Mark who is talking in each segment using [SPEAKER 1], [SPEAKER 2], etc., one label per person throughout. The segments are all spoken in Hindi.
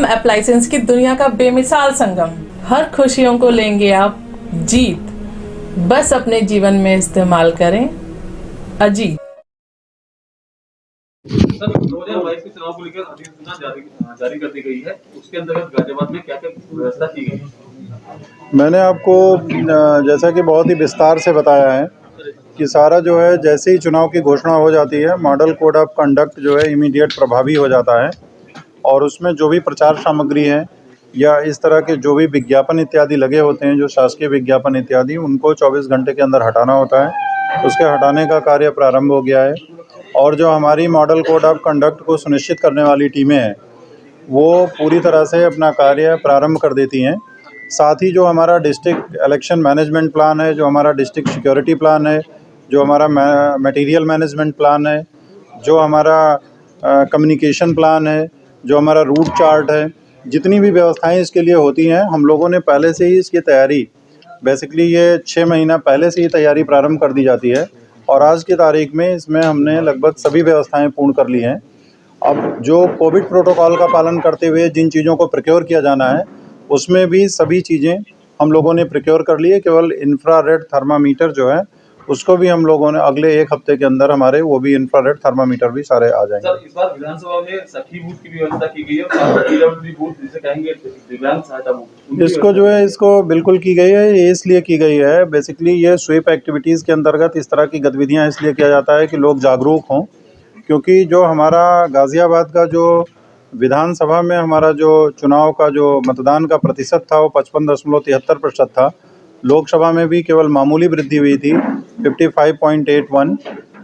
[SPEAKER 1] एप्लायंसेस की दुनिया का बेमिसाल संगम। हर खुशियों को लेंगे आप जीत, बस अपने जीवन में इस्तेमाल करें अजीत।
[SPEAKER 2] सर 2022 के चुनाव को लेकर अधिसूचना जारी कर दी गई है, उसके अंतर्गत गाजियाबाद में क्या-क्या व्यवस्था की गई है?
[SPEAKER 3] मैंने आपको जैसा कि बहुत ही विस्तार से बताया है कि सारा जो है जैसे ही चुनाव की घोषणा हो जाती है मॉडल कोड ऑफ कंडक्ट जो है इमीडिएट प्रभावी हो जाता है और उसमें जो भी प्रचार सामग्री है या इस तरह के जो भी विज्ञापन इत्यादि लगे होते हैं, जो शासकीय विज्ञापन इत्यादि, उनको 24 घंटे के अंदर हटाना होता है। उसके हटाने का कार्य प्रारंभ हो गया है और जो हमारी मॉडल कोड ऑफ कंडक्ट को सुनिश्चित करने वाली टीमें हैं वो पूरी तरह से अपना कार्य प्रारंभ कर देती हैं। साथ ही जो हमारा डिस्ट्रिक्ट इलेक्शन मैनेजमेंट प्लान है, जो हमारा डिस्ट्रिक्ट सिक्योरिटी प्लान है, जो हमारा मटेरियल मैनेजमेंट प्लान है, जो हमारा कम्युनिकेशन प्लान है, जो हमारा रूट चार्ट है, जितनी भी व्यवस्थाएं इसके लिए होती हैं, हम लोगों ने पहले से ही इसकी तैयारी, बेसिकली ये 6 महीना पहले से ही तैयारी प्रारंभ कर दी जाती है और आज की तारीख में इसमें हमने लगभग सभी व्यवस्थाएं पूर्ण कर ली हैं। अब जो कोविड प्रोटोकॉल का पालन करते हुए जिन चीज़ों को प्रोक्योर किया जाना है उसमें भी सभी चीज़ें हम लोगों ने प्रोक्योर कर ली है। केवल इंफ्रारेड थर्मामीटर जो है उसको भी हम लोगों ने अगले 1 हफ्ते के अंदर हमारे वो भी इंफ्रारेड थर्मामीटर भी सारे आ जाएंगे।
[SPEAKER 2] सर, इस बार विधानसभा में सखी बूथ की भी व्यवस्था की गई है और बूथ जिसे कहेंगे दिव्यांग सहायता बूथ,
[SPEAKER 3] इसको जो है इसको बिल्कुल की गई है। ये इसलिए की गई है, बेसिकली ये स्वीप एक्टिविटीज़ के अंतर्गत इस तरह की गतिविधियाँ इसलिए किया जाता है कि लोग जागरूक हों, क्योंकि जो हमारा गाज़ियाबाद का जो विधानसभा में हमारा जो चुनाव का जो मतदान का प्रतिशत था वो 55.73% था। लोकसभा में भी केवल मामूली वृद्धि हुई थी 55.81।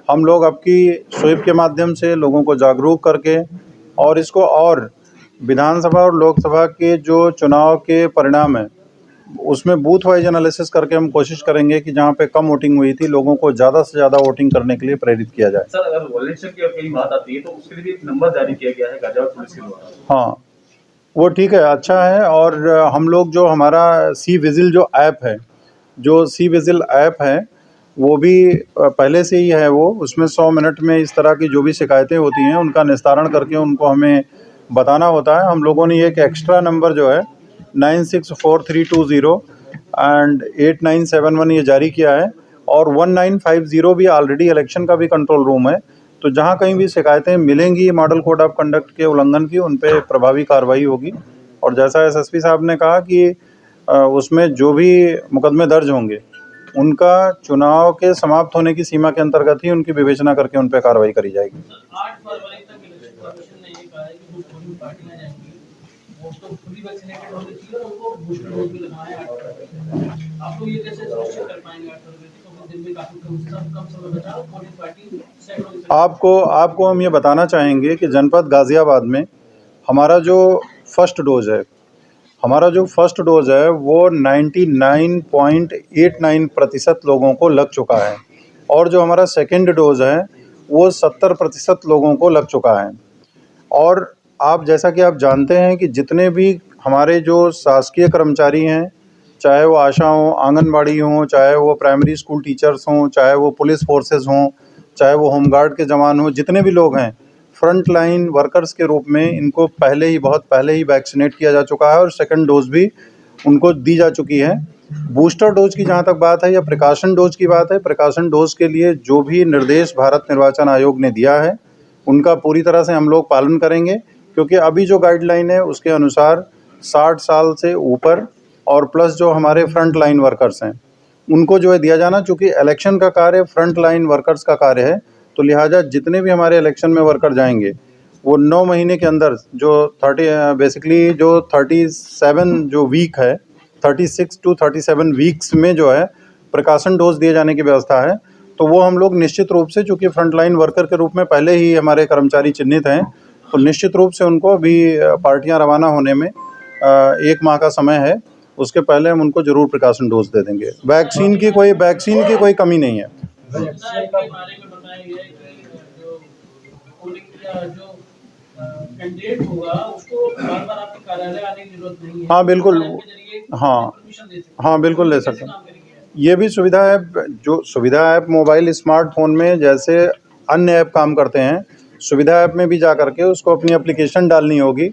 [SPEAKER 3] हम लोग अब की स्वीप के माध्यम से लोगों को जागरूक करके और इसको और विधानसभा और लोकसभा के जो चुनाव के परिणाम हैं उसमें बूथ वाइज एनालिसिस करके हम कोशिश करेंगे कि जहाँ पे कम वोटिंग हुई थी लोगों को ज़्यादा से ज़्यादा वोटिंग करने के लिए प्रेरित किया जाए।
[SPEAKER 2] सर, अगर वॉलेंटियर की कहीं बात आती है तो उसके लिए भी एक नंबर जारी किया गया है गाजियाबाद पुलिस के द्वारा।
[SPEAKER 3] हाँ, वो ठीक है, अच्छा है। और हम लोग जो हमारा सी विजिल जो ऐप है, जो सी विजिल ऐप है वो भी पहले से ही है। वो उसमें 100 मिनट में इस तरह की जो भी शिकायतें होती हैं उनका निस्तारण करके उनको हमें बताना होता है। हम लोगों ने एक एक्स्ट्रा नंबर जो है 964320 एंड 8971 ये जारी किया है और 1950 भी ऑलरेडी इलेक्शन का भी कंट्रोल रूम है। तो जहाँ कहीं भी शिकायतें मिलेंगी मॉडल कोड ऑफ कंडक्ट के उल्लंघन की, उन पे प्रभावी कार्रवाई होगी। और जैसा एसएसपी साहब ने कहा कि उसमें जो भी मुकदमे दर्ज होंगे उनका चुनाव के समाप्त होने की सीमा के अंतर्गत ही उनकी विवेचना करके उन पर कार्रवाई करी जाएगी।
[SPEAKER 4] 8 फरवरी तक इलेक्शन कमीशन ने ये कहा है कि कुछ पोलिंग पार्टियां जाएंगी, वो तो फुली वैक्सीनेटेड होनी चाहिए और उनको बूस्टर डोज भी लगाना है 8 फरवरी तक। आप लोग ये कैसे सुनिश्चित कर पाएंगे 8 फरवरी तक, क्योंकि दिन में काफी कम समय बचा और पोलिंग पार्टी सैकड़ों।
[SPEAKER 3] आपको हम ये बताना चाहेंगे कि जनपद गाज़ियाबाद में हमारा जो फर्स्ट डोज है वो 99.89% लोगों को लग चुका है और जो हमारा सेकेंड डोज है वो 70% लोगों को लग चुका है। और आप जैसा कि आप जानते हैं कि जितने भी हमारे जो शासकीय कर्मचारी हैं, चाहे वो आशा हों, आंगनबाड़ी हों, चाहे वो प्राइमरी स्कूल टीचर्स हों, चाहे वो पुलिस फोर्सेस हों, चाहे वो होमगार्ड के जवान हों, जितने भी लोग हैं फ्रंट लाइन वर्कर्स के रूप में, इनको बहुत पहले ही वैक्सीनेट किया जा चुका है और सेकंड डोज भी उनको दी जा चुकी है। बूस्टर डोज की जहाँ तक बात है या प्रिकॉशन डोज की बात है, प्रिकॉशन डोज के लिए जो भी निर्देश भारत निर्वाचन आयोग ने दिया है उनका पूरी तरह से हम लोग पालन करेंगे, क्योंकि अभी जो गाइडलाइन है उसके अनुसार 60 साल से ऊपर और प्लस जो हमारे फ्रंट लाइन वर्कर्स हैं उनको जो है दिया जाना। चूँकि इलेक्शन का कार्य फ्रंट लाइन वर्कर्स का कार्य है, तो लिहाजा जितने भी हमारे इलेक्शन में वर्कर जाएंगे वो 9 महीने के अंदर जो 37 जो वीक है, 36 to 37 वीक्स में जो है प्रिकॉशन डोज दिए जाने की व्यवस्था है। तो वो हम लोग निश्चित रूप से, चूँकि फ्रंट लाइन वर्कर के रूप में पहले ही हमारे कर्मचारी चिन्हित हैं, तो निश्चित रूप से उनको अभी पार्टियां रवाना होने में 1 माह का समय है, उसके पहले हम उनको ज़रूर प्रिकॉशन डोज दे देंगे। वैक्सीन की कोई कमी नहीं है।
[SPEAKER 4] कैंडिडेट होगा उसको बार-बार आपके कार्यालय आने की जरूरत नहीं है।
[SPEAKER 3] हाँ बिल्कुल, हाँ बिल्कुल ले सकते हैं। ये भी सुविधा है, जो सुविधा ऐप मोबाइल स्मार्टफोन में जैसे अन्य ऐप काम करते हैं, सुविधा ऐप में भी जा करके उसको अपनी एप्लीकेशन डालनी होगी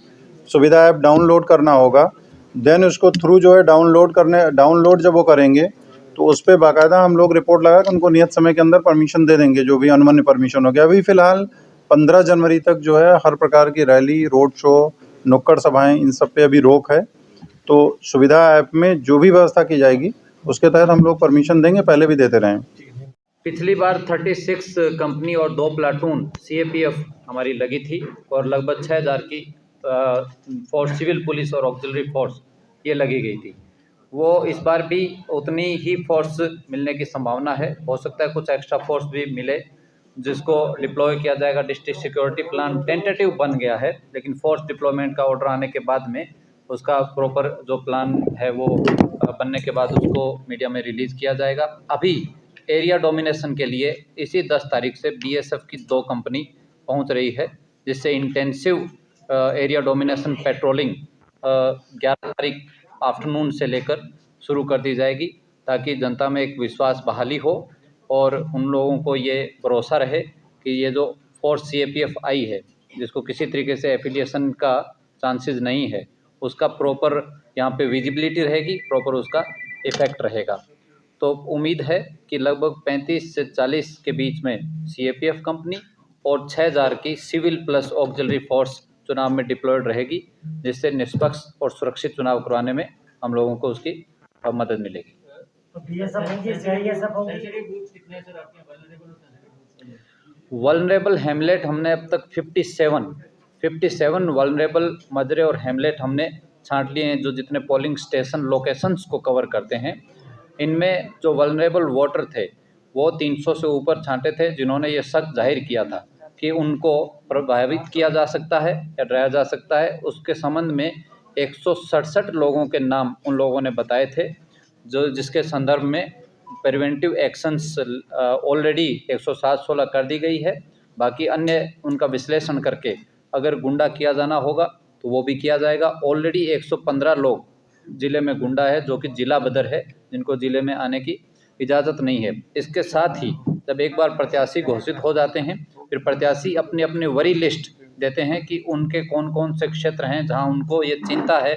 [SPEAKER 3] सुविधा ऐप डाउनलोड करना होगा। देन उसको थ्रू जो है डाउनलोड जब वो करेंगे तो उस पर बाकायदा हम लोग रिपोर्ट लगा कर उनको नियत समय के अंदर परमिशन दे देंगे, जो भी अनमान्य परमिशन हो गया। अभी फ़िलहाल 15 जनवरी तक जो है हर प्रकार की रैली, रोड शो, नुक्कड़ सभाएं, इन सब पे अभी रोक है। तो सुविधा ऐप में जो भी व्यवस्था की जाएगी उसके तहत हम लोग परमिशन देंगे, पहले भी देते रहे हैं।
[SPEAKER 5] पिछली बार 36 कंपनी और 2 प्लाटून CAPF हमारी लगी थी और लगभग 6000 की फोर्स, सिविल पुलिस और ऑक्सिलरी फोर्स ये लगी गई थी। वो इस बार भी उतनी ही फोर्स मिलने की संभावना है। हो सकता है कुछ एक्स्ट्रा फोर्स भी मिले, जिसको डिप्लॉय किया जाएगा। डिस्ट्रिक्ट सिक्योरिटी प्लान टेंटेटिव बन गया है, लेकिन फोर्स डिप्लॉयमेंट का ऑर्डर आने के बाद में उसका प्रॉपर जो प्लान है वो बनने के बाद उसको मीडिया में रिलीज़ किया जाएगा। अभी एरिया डोमिनेशन के लिए इसी 10 तारीख से BSF की 2 कंपनी पहुंच रही है, जिससे इंटेंसिव एरिया डोमिनेशन पेट्रोलिंग 11 तारीख आफ्टरनून से लेकर शुरू कर दी जाएगी, ताकि जनता में एक विश्वास बहाली हो और उन लोगों को ये भरोसा रहे कि ये जो फोर्स CAPF आई है, जिसको किसी तरीके से एफिलिएशन का चांसेस नहीं है, उसका प्रॉपर यहाँ पे विजिबिलिटी रहेगी, प्रॉपर उसका इफेक्ट रहेगा। तो उम्मीद है कि लगभग 35 से 40 के बीच में CAPF कंपनी और 6000 की सिविल प्लस ऑक्सिलरी फोर्स चुनाव में डिप्लॉयड रहेगी, जिससे निष्पक्ष और सुरक्षित चुनाव करवाने में हम लोगों को उसकी मदद मिलेगी। वल्नरेबल हेमलेट हमने अब तक 57 वल्नरेबल मजरे और हेमलेट हमने छांट लिए हैं, जो जितने पोलिंग स्टेशन लोकेशंस को कवर करते हैं। इनमें जो वल्नरेबल वोटर थे वो 300 से ऊपर छांटे थे, जिन्होंने ये शक जाहिर किया था कि उनको प्रभावित किया जा सकता है या डराया जा सकता है। उसके संबंध में 167 लोगों के नाम उन लोगों ने बताए थे, जो जिसके संदर्भ में प्रिवेंटिव एक्शंस ऑलरेडी 107-16 कर दी गई है। बाकी अन्य उनका विश्लेषण करके अगर गुंडा किया जाना होगा तो वो भी किया जाएगा। ऑलरेडी 115 लोग ज़िले में गुंडा है, जो कि जिला बदर है, जिनको ज़िले में आने की इजाज़त नहीं है। इसके साथ ही जब एक बार प्रत्याशी घोषित हो जाते हैं, फिर प्रत्याशी अपनी अपनी वरी लिस्ट देते हैं कि उनके कौन कौन से क्षेत्र हैं जहां उनको ये चिंता है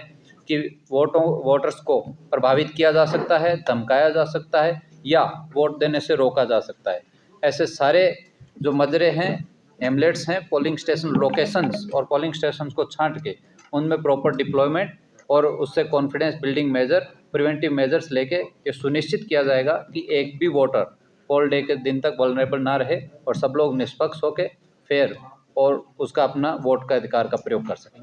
[SPEAKER 5] कि वोटर्स को प्रभावित किया जा सकता है, धमकाया जा सकता है या वोट देने से रोका जा सकता है। ऐसे सारे जो मजरे हैं, हेमलेट्स हैं, पोलिंग स्टेशन लोकेशंस और पोलिंग स्टेशंस को छांट के उनमें प्रॉपर डिप्लॉयमेंट और उससे confidence building measure, preventive measures लेके ये सुनिश्चित किया जाएगा कि एक भी वोटर पोल डे के दिन तक वल्नरेबल ना रहे और सब लोग निष्पक्ष होकर फेयर और उसका अपना वोट का अधिकार का प्रयोग कर सकें।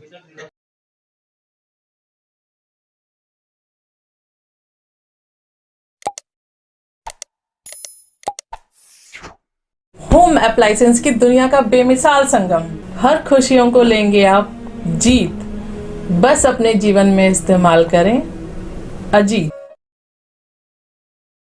[SPEAKER 1] होम एप्लायंसेस की दुनिया का बेमिसाल संगम। हर खुशियों को लेंगे आप जीत, बस अपने जीवन में इस्तेमाल करें अजीत।